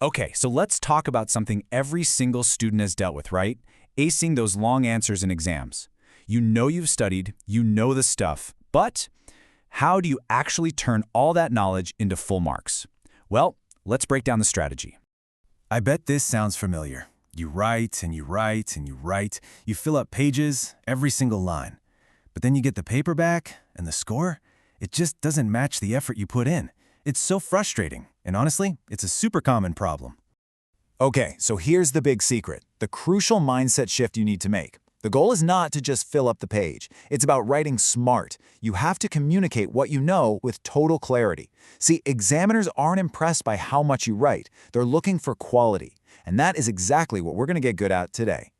Okay, so let's talk about something every single student has dealt with, right? Acing those long answers in exams. You know you've studied, you know the stuff, but how do you actually turn all that knowledge into full marks? Well, let's break down the strategy. I bet this sounds familiar. You write and you write and you write. You fill up pages, every single line. But then you get the paper back, and the score? It just doesn't match the effort you put in. It's so frustrating, and honestly, it's a super common problem. Okay, so here's the big secret, the crucial mindset shift you need to make. The goal is not to just fill up the page. It's about writing smart. You have to communicate what you know with total clarity. See, examiners aren't impressed by how much you write. They're looking for quality. And that is exactly what we're going to get good at today.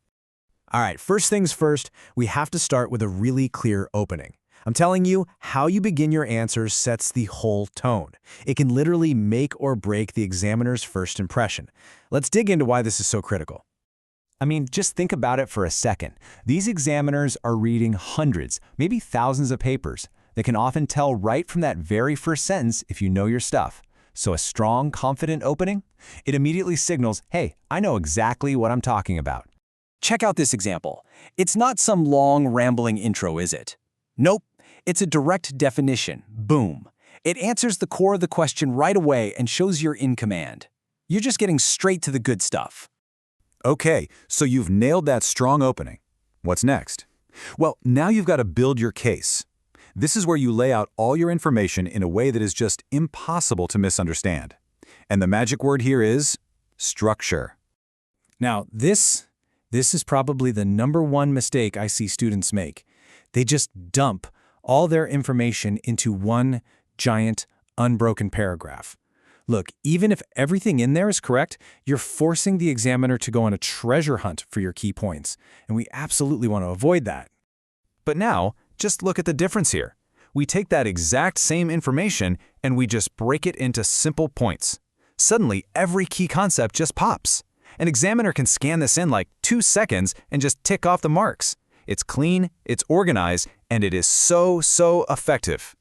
All right, first things first, we have to start with a really clear opening. I'm telling you, how you begin your answers sets the whole tone. It can literally make or break the examiner's first impression. Let's dig into why this is so critical. I mean, just think about it for a second. These examiners are reading hundreds, maybe thousands of papers. They can often tell right from that very first sentence if you know your stuff. So a strong, confident opening? It immediately signals, hey, I know exactly what I'm talking about. Check out this example. It's not some long, rambling intro, is it? Nope. It's a direct definition. Boom. It answers the core of the question right away and shows you're in command. You're just getting straight to the good stuff. Okay, so you've nailed that strong opening. What's next? Well, now you've got to build your case. This is where you lay out all your information in a way that is just impossible to misunderstand. And the magic word here is structure. Now, this is probably the #1 mistake I see students make. They just dump all their information into one giant, unbroken paragraph. Look, even if everything in there is correct, you're forcing the examiner to go on a treasure hunt for your key points, and we absolutely want to avoid that. But now, just look at the difference here. We take that exact same information and we just break it into simple points. Suddenly, every key concept just pops. An examiner can scan this in like 2 seconds and just tick off the marks. It's clean, it's organized, and it is so effective.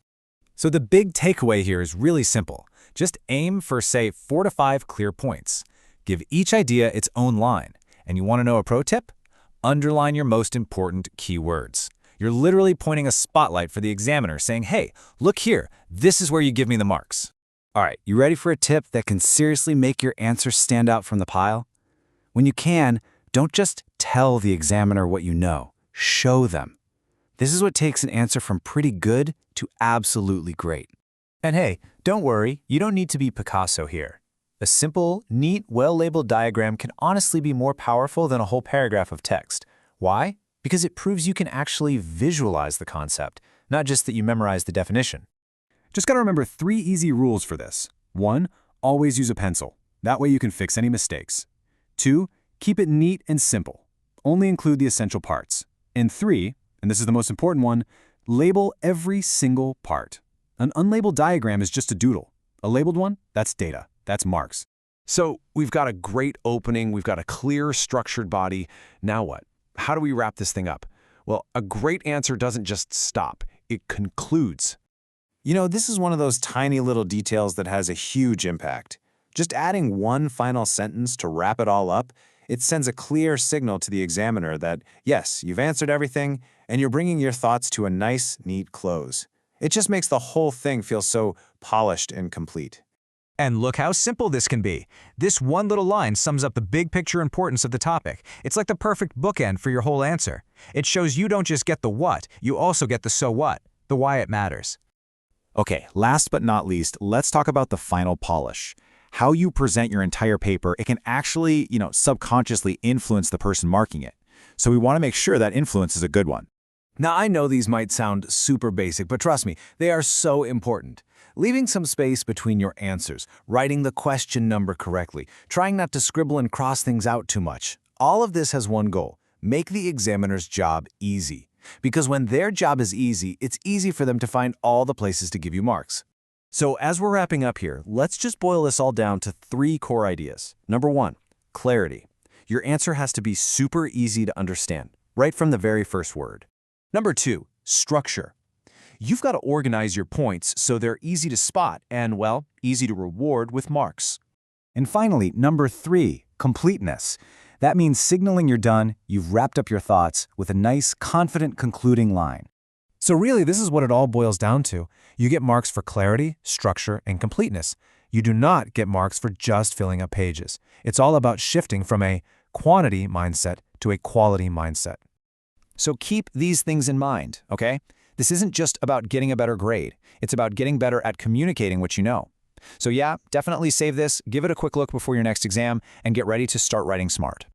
So the big takeaway here is really simple. Just aim for, say, 4 to 5 clear points. Give each idea its own line. And you want to know a pro tip? Underline your most important keywords. You're literally pointing a spotlight for the examiner saying, hey, look here, this is where you give me the marks. All right, you ready for a tip that can seriously make your answer stand out from the pile? When you can, don't just tell the examiner what you know. Show them. This is what takes an answer from pretty good to absolutely great. And hey, don't worry, you don't need to be Picasso here. A simple, neat, well-labeled diagram can honestly be more powerful than a whole paragraph of text. Why? Because it proves you can actually visualize the concept, not just that you memorize the definition. Just gotta remember 3 easy rules for this. 1, always use a pencil. That way you can fix any mistakes. 2, keep it neat and simple. Only include the essential parts. And 3, and this is the most important one, label every single part. An unlabeled diagram is just a doodle. A labeled one, that's data. That's marks. So we've got a great opening, we've got a clear, structured body. Now what? How do we wrap this thing up? Well, a great answer doesn't just stop, it concludes. You know, this is one of those tiny little details that has a huge impact. Just adding one final sentence to wrap it all up, it sends a clear signal to the examiner that, yes, you've answered everything, and you're bringing your thoughts to a nice, neat close. It just makes the whole thing feel so polished and complete. And look how simple this can be. This one little line sums up the big picture importance of the topic. It's like the perfect bookend for your whole answer. It shows you don't just get the what, you also get the so what, the why it matters. Okay, last but not least, let's talk about the final polish. How you present your entire paper, it can actually, subconsciously influence the person marking it. So we want to make sure that influence is a good one. Now, I know these might sound super basic, but trust me, they are so important. Leaving some space between your answers, writing the question number correctly, trying not to scribble and cross things out too much. All of this has one goal: make the examiner's job easy. Because when their job is easy, it's easy for them to find all the places to give you marks. So as we're wrapping up here, let's just boil this all down to 3 core ideas. Number 1, clarity. Your answer has to be super easy to understand, right from the very first word. Number 2, structure. You've got to organize your points so they're easy to spot and, well, easy to reward with marks. And finally, number 3, completeness. That means signaling you're done, you've wrapped up your thoughts with a nice, confident concluding line. So really, this is what it all boils down to. You get marks for clarity, structure, and completeness. You do not get marks for just filling up pages. It's all about shifting from a quantity mindset to a quality mindset. So keep these things in mind, okay? This isn't just about getting a better grade. It's about getting better at communicating what you know. So yeah, definitely save this, give it a quick look before your next exam, and get ready to start writing smart.